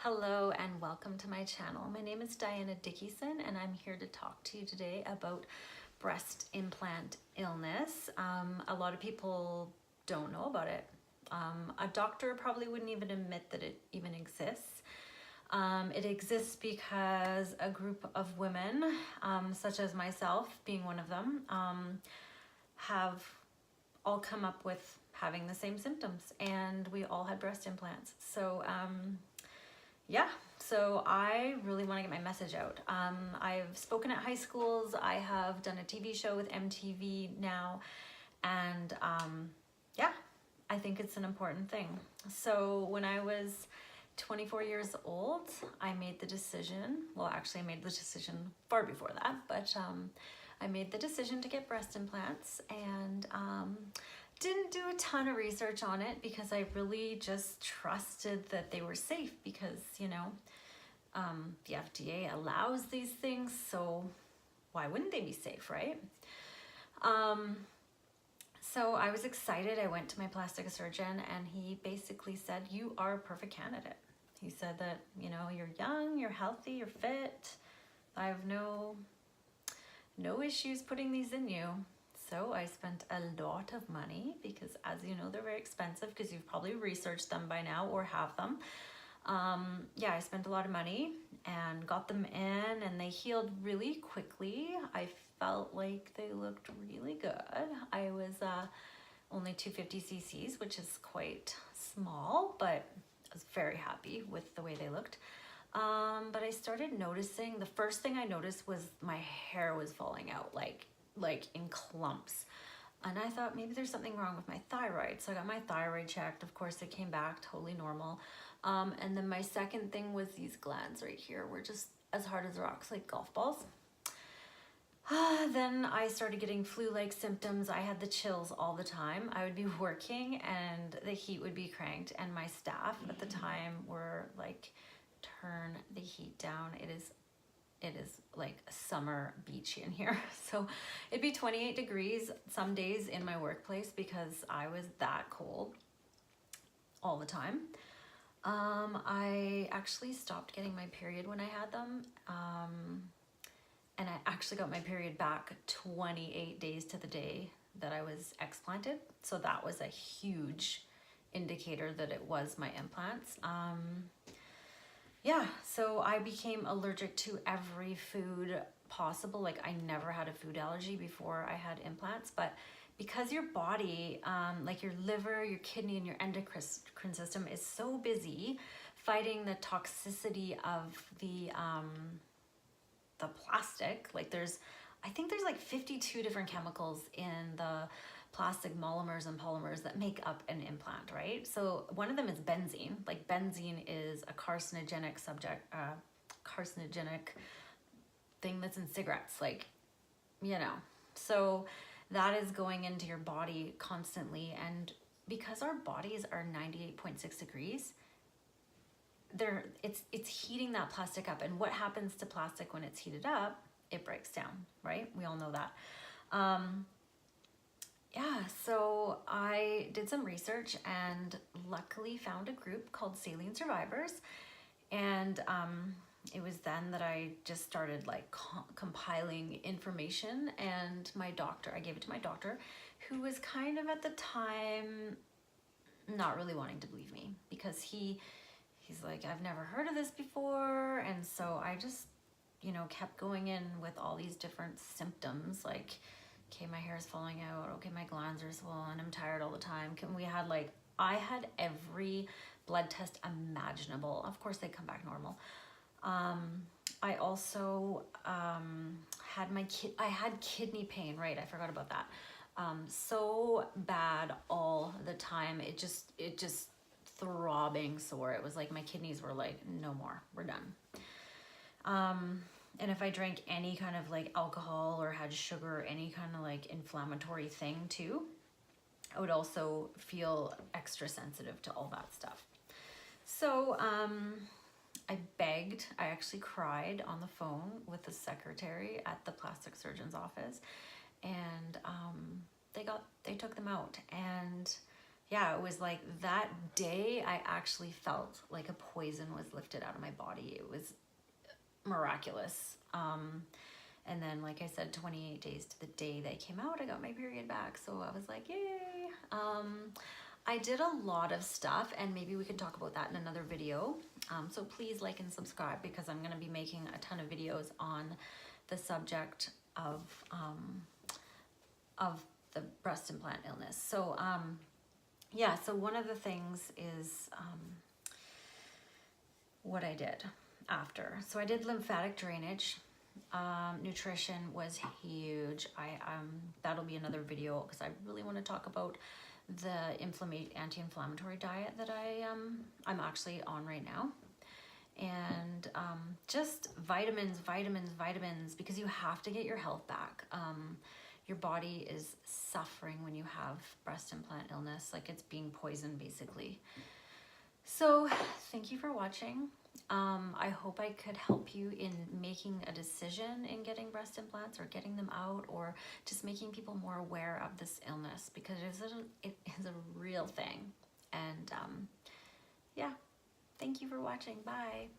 Hello and welcome to my channel. My name is Diana Dickieson and I'm here to talk to you today about breast implant illness. A lot of people don't know about it. A doctor probably wouldn't even admit that it even exists. It exists because a group of women, such as myself being one of them, have all come up with having the same symptoms, and we all had breast implants. So I really want to get my message out. I've spoken at high schools. I have done a TV show with MTV now, and I think it's an important thing. So when I was 24 years old, I made the decision, well, actually I made the decision far before that, but I made the decision to get breast implants, and didn't do a ton of research on it because I really just trusted that they were safe because, you know, the FDA allows these things, so why wouldn't they be safe, right? So I was excited. I went to my plastic surgeon and he basically said, you are a perfect candidate. He said that, you know, you're young, you're healthy, you're fit. I have no issues putting these in you. So I spent a lot of money because, as you know, they're very expensive because you've probably researched them by now or have them. I spent a lot of money and got them in, and they healed really quickly. I felt like they looked really good. I was only 250 cc's, which is quite small, but I was very happy with the way they looked. But I started noticing, the first thing I noticed was my hair was falling out like in clumps. And I thought maybe there's something wrong with my thyroid. So I got my thyroid checked. Of course, it came back totally normal. And then my second thing was these glands right here were just as hard as rocks, like golf balls. Then I started getting flu-like symptoms. I had the chills all the time. I would be working and the heat would be cranked, and my staff at the time were like, turn the heat down. It is like summer beach in here. So it'd be 28 degrees some days in my workplace because I was that cold all the time. I actually stopped getting my period when I had them. And I actually got my period back 28 days to the day that I was explanted. So that was a huge indicator that it was my implants. So I became allergic to every food possible. Like, I never had a food allergy before I had implants, but because your body, like your liver, your kidney, and your endocrine system is so busy fighting the toxicity of the plastic, like I think there's like 52 different chemicals in the plastic monomers and polymers that make up an implant, right? So one of them is benzene. Like, benzene is a carcinogenic thing that's in cigarettes, like, you know. So that is going into your body constantly, and because our bodies are 98.6 degrees, it's heating that plastic up. And what happens to plastic when it's heated up? It breaks down, right? We all know that. So I did some research and luckily found a group called Saline Survivors. And it was then that I just started like compiling information, and I gave it to my doctor, who was kind of at the time not really wanting to believe me because he's like, I've never heard of this before. And so I just, you know, kept going in with all these different symptoms, like, okay, my hair is falling out. Okay, my glands are swollen. I'm tired all the time. I had every blood test imaginable. Of course, they come back normal. I also I had kidney pain, right? I forgot about that. So bad all the time. It just throbbing sore. It was like my kidneys were like, no more, we're done. And if I drank any kind of like alcohol or had sugar or any kind of like inflammatory thing too, I would also feel extra sensitive to all that stuff. So I actually cried on the phone with the secretary at the plastic surgeon's office, and they took them out, and yeah, it was like that day I actually felt like a poison was lifted out of my body. It was miraculous. And then, like I said, 28 days to the day they came out, I got my period back. So I was like, yay. I did a lot of stuff, and maybe we can talk about that in another video. So please like and subscribe, because I'm going to be making a ton of videos on the subject of the breast implant illness. So yeah, so one of the things is what I did after. So I did lymphatic drainage. Nutrition was huge. That'll be another video, because I really want to talk about the anti-inflammatory diet that I'm actually on right now. And just vitamins, because you have to get your health back. Your body is suffering when you have breast implant illness, like it's being poisoned basically. So thank you for watching. I hope I could help you in making a decision in getting breast implants or getting them out, or just making people more aware of this illness, because it is a real thing. And yeah, thank you for watching. Bye.